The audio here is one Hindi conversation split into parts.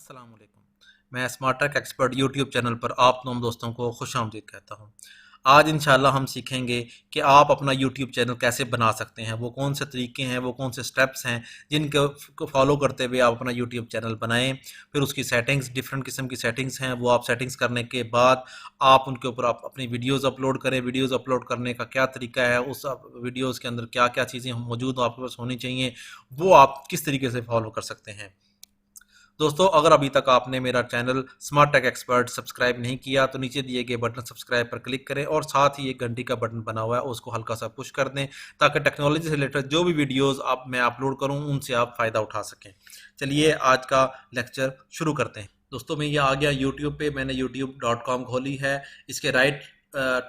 अस्सलाम वालेकुम। मैं smart tech expert YouTube channel पर आप तमाम दोस्तों को खुशामदीद कहता हूँ। आज इंशाल्लाह हम सीखेंगे कि आप अपना यूट्यूब चैनल कैसे बना सकते हैं, वो कौन से तरीके हैं, वो कौन से स्टेप्स हैं जिनको को फॉलो करते हुए आप अपना यूट्यूब चैनल बनाएं। फिर उसकी सेटिंग्स, डिफरेंट किस्म की सेटिंग्स हैं, वो आप सेटिंग्स करने के बाद आप उनके ऊपर आप अपनी वीडियोज़ अपलोड करें। वीडियोज़ अपलोड करने का क्या तरीका है, उस वीडियोज़ के अंदर क्या क्या चीज़ें मौजूद आपके पास होनी चाहिए, वो आप किस तरीके से फॉलो कर सकते हैं। दोस्तों, अगर अभी तक आपने मेरा channel smart tech expert subscribe नहीं किया तो नीचे दिए गए बटन सब्सक्राइब पर क्लिक करें और साथ ही एक घंटी का बटन बना हुआ है उसको हल्का सा पुश कर दें ताकि टेक्नोलॉजी से रिलेटेड जो भी वीडियोस आप मैं अपलोड करूं उनसे आप फ़ायदा उठा सकें। चलिए आज का लेक्चर शुरू करते हैं। दोस्तों, मैं ये आ गया यूट्यूब पे। मैंने youtube.com खोली है। इसके राइट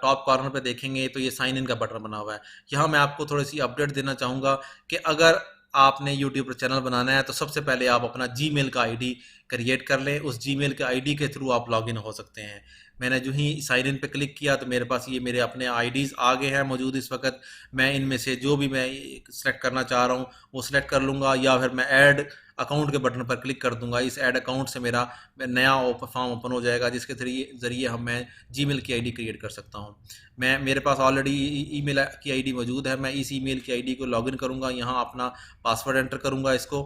टॉप कॉर्नर पे देखेंगे तो ये साइन इन का बटन बना हुआ है। यहाँ मैं आपको थोड़ी सी अपडेट देना चाहूँगा कि अगर आपने यूट्यूब पर चैनल बनाना है तो सबसे पहले आप अपना जीमेल का आईडी क्रिएट कर लें। उस जीमेल के आईडी के थ्रू आप लॉगिन हो सकते हैं। मैंने जो ही साइन इन पे क्लिक किया तो मेरे पास ये मेरे अपने आईडीज़ आ गए हैं मौजूद इस वक्त। मैं इनमें से जो भी मैं सेलेक्ट करना चाह रहा हूँ वो सिलेक्ट कर लूँगा या फिर मैं ऐड अकाउंट के बटन पर क्लिक कर दूंगा। इस ऐड अकाउंट से मेरा नया फॉर्म ओपन हो जाएगा जिसके ज़रिए हम मैं जीमेल की आईडी क्रिएट कर सकता हूँ। मैं मेरे पास ऑलरेडी ईमेल की आईडी मौजूद है। मैं इस ईमेल की आईडी को लॉगिन करूँगा। यहाँ अपना पासवर्ड एंटर करूँगा। इसको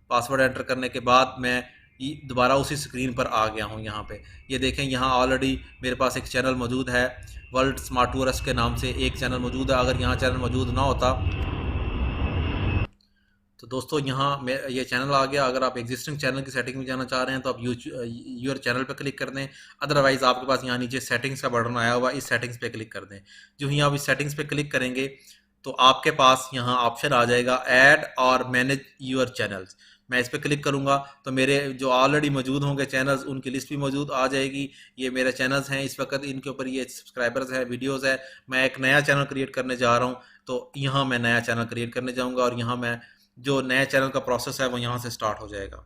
पासवर्ड एंटर करने के बाद मैं दोबारा उसी स्क्रीन पर आ गया हूँ। यहाँ पे ये देखें, यहाँ ऑलरेडी मेरे पास एक चैनल मौजूद है। वर्ल्ड स्मार्ट टूरिस्ट के नाम से एक चैनल मौजूद है। अगर यहाँ चैनल मौजूद ना होता तो दोस्तों यहाँ मैं ये चैनल आ गया। अगर आप एग्जिस्टिंग चैनल की सेटिंग में जाना चाह रहे हैं तो आप यूर चैनल पर क्लिक कर दें। अदरवाइज़ आपके पास यहाँ नीचे सेटिंग्स का बटन आया हुआ, इस सेटिंग्स पे क्लिक कर दें। जो ही आप इस सेटिंग्स पे क्लिक करेंगे तो आपके पास यहाँ ऑप्शन आ जाएगा ऐड और मैनेज यूर चैनल्स। मैं इस पर क्लिक करूँगा तो मेरे जो ऑलरेडी मौजूद होंगे चैनल्स उनकी लिस्ट भी मौजूद आ जाएगी। ये मेरे चैनल्स हैं इस वक्त, इनके ऊपर ये सब्सक्राइबर्स हैं, वीडियोज़ है। मैं एक नया चैनल क्रिएट करने जा रहा हूँ तो यहाँ मैं नया चैनल क्रिएट करने जाऊँगा और यहाँ मैं जो नए चैनल का प्रोसेस है वो यहाँ से स्टार्ट हो जाएगा।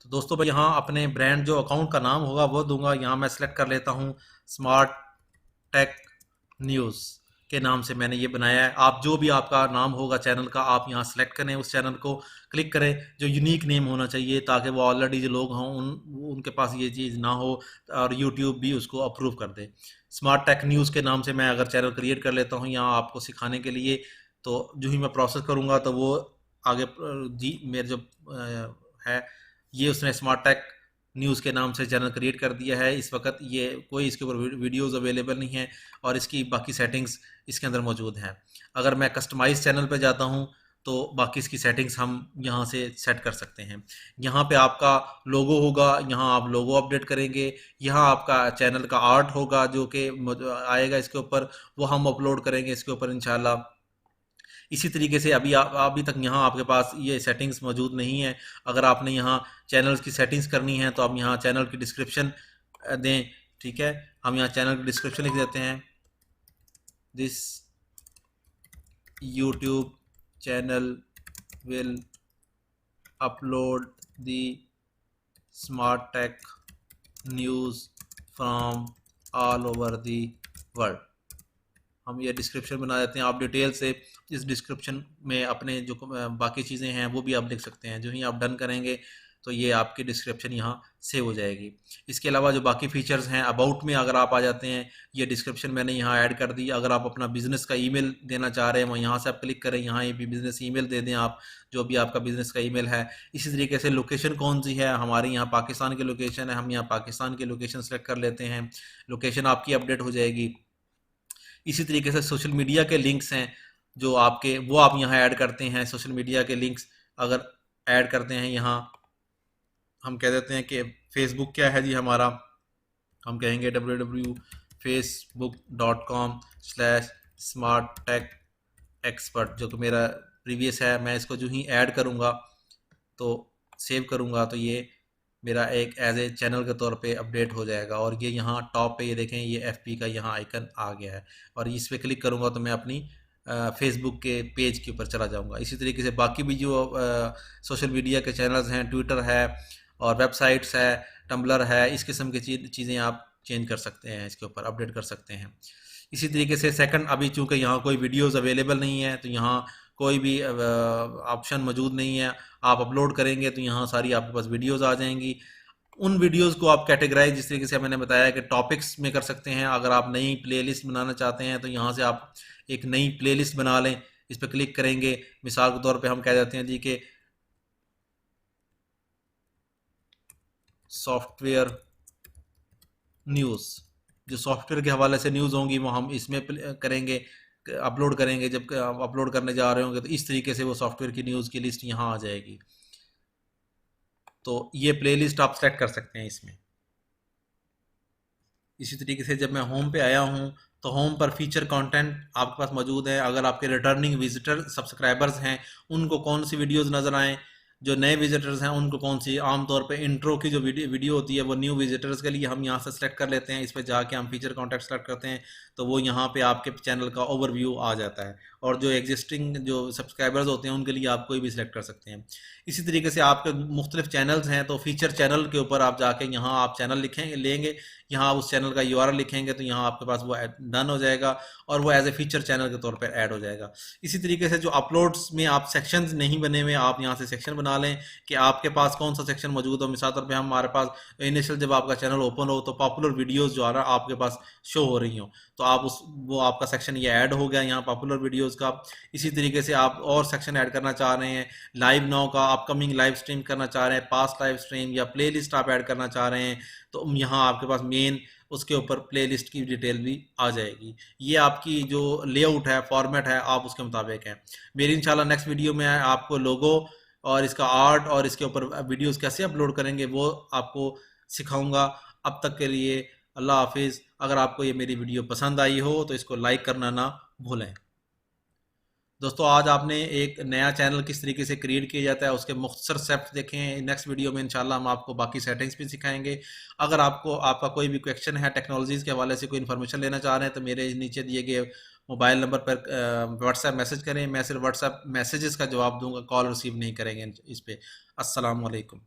तो दोस्तों, मैं यहाँ अपने ब्रांड जो अकाउंट का नाम होगा वो दूंगा। यहाँ मैं सेलेक्ट कर लेता हूँ स्मार्ट टेक न्यूज़ के नाम से मैंने ये बनाया है। आप जो भी आपका नाम होगा चैनल का आप यहाँ सेलेक्ट करें, उस चैनल को क्लिक करें। जो यूनिक नेम होना चाहिए ताकि वो ऑलरेडी जो लोग हों उनके पास ये चीज़ ना हो और यूट्यूब भी उसको अप्रूव कर दे। स्मार्ट टेक न्यूज़ के नाम से मैं अगर चैनल क्रिएट कर लेता हूँ यहाँ आपको सिखाने के लिए, तो जो ही मैं प्रोसेस करूँगा तो वो आगे जी मेरे जो है ये उसने स्मार्ट टेक न्यूज़ के नाम से चैनल क्रिएट कर दिया है। इस वक्त ये कोई इसके ऊपर वीडियोज़ अवेलेबल नहीं है और इसकी बाकी सेटिंग्स इसके अंदर मौजूद हैं। अगर मैं कस्टमाइज चैनल पर जाता हूँ तो बाकी इसकी सेटिंग्स हम यहाँ से सेट कर सकते हैं। यहाँ पे आपका लोगो होगा, यहाँ आप लोगो अपडेट करेंगे। यहाँ आपका चैनल का आर्ट होगा जो कि आएगा इसके ऊपर, वो हम अपलोड करेंगे इसके ऊपर इंशाल्लाह। इसी तरीके से अभी तक यहाँ आपके पास ये सेटिंग्स मौजूद नहीं है। अगर आपने यहाँ चैनल्स की सेटिंग्स करनी है तो आप यहाँ चैनल की डिस्क्रिप्शन दें। ठीक है, हम यहाँ चैनल की डिस्क्रिप्शन लिख देते हैं, this YouTube channel will upload the smart tech news from all over the world. हम ये डिस्क्रिप्शन बना देते हैं। आप डिटेल से इस डिस्क्रिप्शन में अपने जो बाकी चीज़ें हैं वो भी आप लिख सकते हैं। जो ही आप डन करेंगे तो ये आपकी डिस्क्रिप्शन यहाँ सेव हो जाएगी। इसके अलावा जो बाकी फीचर्स हैं, अबाउट में अगर आप आ जाते हैं, ये डिस्क्रिप्शन मैंने यहाँ ऐड कर दी। अगर आप अपना बिज़नेस का ईमेल देना चाह रहे हैं वो यहाँ से आप क्लिक करें, यहाँ ये भी बिज़नेस ईमेल दे दें आप, जो भी आपका बिज़नेस का ईमेल है। इसी तरीके से लोकेशन कौन सी है, हमारे यहाँ पाकिस्तान की लोकेशन है, हम यहाँ पाकिस्तान की लोकेशन सेलेक्ट कर लेते हैं। लोकेशन आपकी अपडेट हो जाएगी। इसी तरीके से सोशल मीडिया के लिंक्स हैं जो आपके, वो आप यहाँ ऐड करते हैं। सोशल मीडिया के लिंक्स अगर ऐड करते हैं, यहाँ हम कह देते हैं कि फेसबुक क्या है जी हमारा, हम कहेंगे www.facebook.com/smarttechexpert, जो कि मेरा प्रीवियस है। मैं इसको जो ही ऐड करूँगा तो सेव करूँगा तो ये मेरा एक एज ए चैनल के तौर पे अपडेट हो जाएगा। और ये यहाँ टॉप पे ये देखें, ये एफपी का यहाँ आइकन आ गया है और इस पर क्लिक करूँगा तो मैं अपनी फेसबुक के पेज के ऊपर चला जाऊँगा। इसी तरीके से बाकी भी जो सोशल मीडिया के चैनल्स हैं, ट्विटर है और वेबसाइट्स है, टम्बलर है, इस किस्म की चीज़ें आप चेंज कर सकते हैं, इसके ऊपर अपडेट कर सकते हैं। इसी तरीके से सेकंड, अभी चूँकि यहाँ कोई वीडियोज़ अवेलेबल नहीं है तो यहाँ कोई भी ऑप्शन मौजूद नहीं है। आप अपलोड करेंगे तो यहाँ सारी आपके पास वीडियोज़ आ जाएंगी। उन वीडियोज़ को आप कैटेगराइज जिस तरीके से मैंने बताया कि टॉपिक्स में कर सकते हैं। अगर आप नई प्लेलिस्ट बनाना चाहते हैं तो यहाँ से आप एक नई प्लेलिस्ट बना लें। इस पर क्लिक करेंगे, मिसाल के तौर पे हम कह देते हैं जी कि सॉफ्टवेयर न्यूज़, जो सॉफ्टवेयर के हवाले से न्यूज़ होंगी वो हम इसमें करेंगे, अपलोड करेंगे। जब आप अपलोड करने जा रहे होंगे तो इस तरीके से वो सॉफ्टवेयर की न्यूज़ की लिस्ट यहाँ आ जाएगी। तो ये प्लेलिस्ट आप सेलेक्ट कर सकते हैं इसमें। इसी तरीके से जब मैं होम पे आया हूँ तो होम पर फीचर कंटेंट आपके पास मौजूद है। अगर आपके रिटर्निंग विजिटर सब्सक्राइबर्स हैं उनको कौन सी वीडियोस नज़र आएँ, जो नए विजिटर्स हैं उनको कौन सी, आमतौर पे इंट्रो की जो वीडियो होती है वो न्यू विजिटर्स के लिए हम यहाँ से सेलेक्ट कर लेते हैं। इस पर जाके हम फीचर कॉन्टैक्ट सेलेक्ट करते हैं तो वो यहाँ पे आपके चैनल का ओवरव्यू आ जाता है। और जो एग्जिस्टिंग जो सब्सक्राइबर्स होते हैं उनके लिए आप कोई भी सिलेक्ट कर सकते हैं। इसी तरीके से आपके मुख्तलिफ चैनल्स हैं तो फीचर चैनल के ऊपर आप जाके यहाँ आप चैनल लिखेंगे लेंगे, यहाँ आप उस चैनल का यूआरएल लिखेंगे तो यहाँ आपके पास वो डन हो जाएगा और वो एज ए फीचर चैनल के तौर पर ऐड हो जाएगा। इसी तरीके से जो अपलोड्स में आप सेक्शंस नहीं बने हुए, आप यहाँ से सेक्शन बना लें कि आपके पास कौन सा सेक्शन मौजूद हो। मिसाल तौर पे हमारे पास इनिशियल जब आपका चैनल ओपन हो तो पॉपुलर वीडियोस जो आ रहा आपके पास शो हो रही हो तो आप उस वो आपका सेक्शन ये ऐड हो गया यहाँ पॉपुलर वीडियोस का। इसी तरीके से आप और सेक्शन ऐड करना चाह रहे हैं, लाइव नाउ का अपकमिंग लाइव स्ट्रीम करना चाह रहे हैं, पास्ट लाइव स्ट्रीम या प्ले लिस्ट आप ऐड करना चाह रहे हैं तो यहाँ आपके पास मेन उसके ऊपर प्लेलिस्ट की डिटेल भी आ जाएगी। ये आपकी जो लेआउट है, फॉर्मेट है, आप उसके मुताबिक है। मेरी इंशाल्लाह नेक्स्ट वीडियो में आपको लोगो और इसका आर्ट और इसके ऊपर वीडियोस कैसे अपलोड करेंगे वो आपको सिखाऊंगा। अब तक के लिए अल्लाह हाफिज़। अगर आपको ये मेरी वीडियो पसंद आई हो तो इसको लाइक करना ना भूलें। दोस्तों आज आपने एक नया चैनल किस तरीके से क्रिएट किया जाता है उसके मुख्तसर स्टेप्स देखें। नेक्स्ट वीडियो में इंशाल्लाह हम आपको बाकी सेटिंग्स भी सिखाएंगे। अगर आपको आपका कोई भी क्वेश्चन है टेक्नोलॉजीज़ के हवाले से, कोई इन्फॉर्मेशन लेना चाह रहे हैं तो मेरे नीचे दिए गए मोबाइल नंबर पर व्हाट्सएप मैसेज करें। मैं सिर्फ व्हाट्सएप मैसेजेस का जवाब दूंगा, कॉल रिसीव नहीं करेंगे इस पर। अस्सलाम वालेकुम।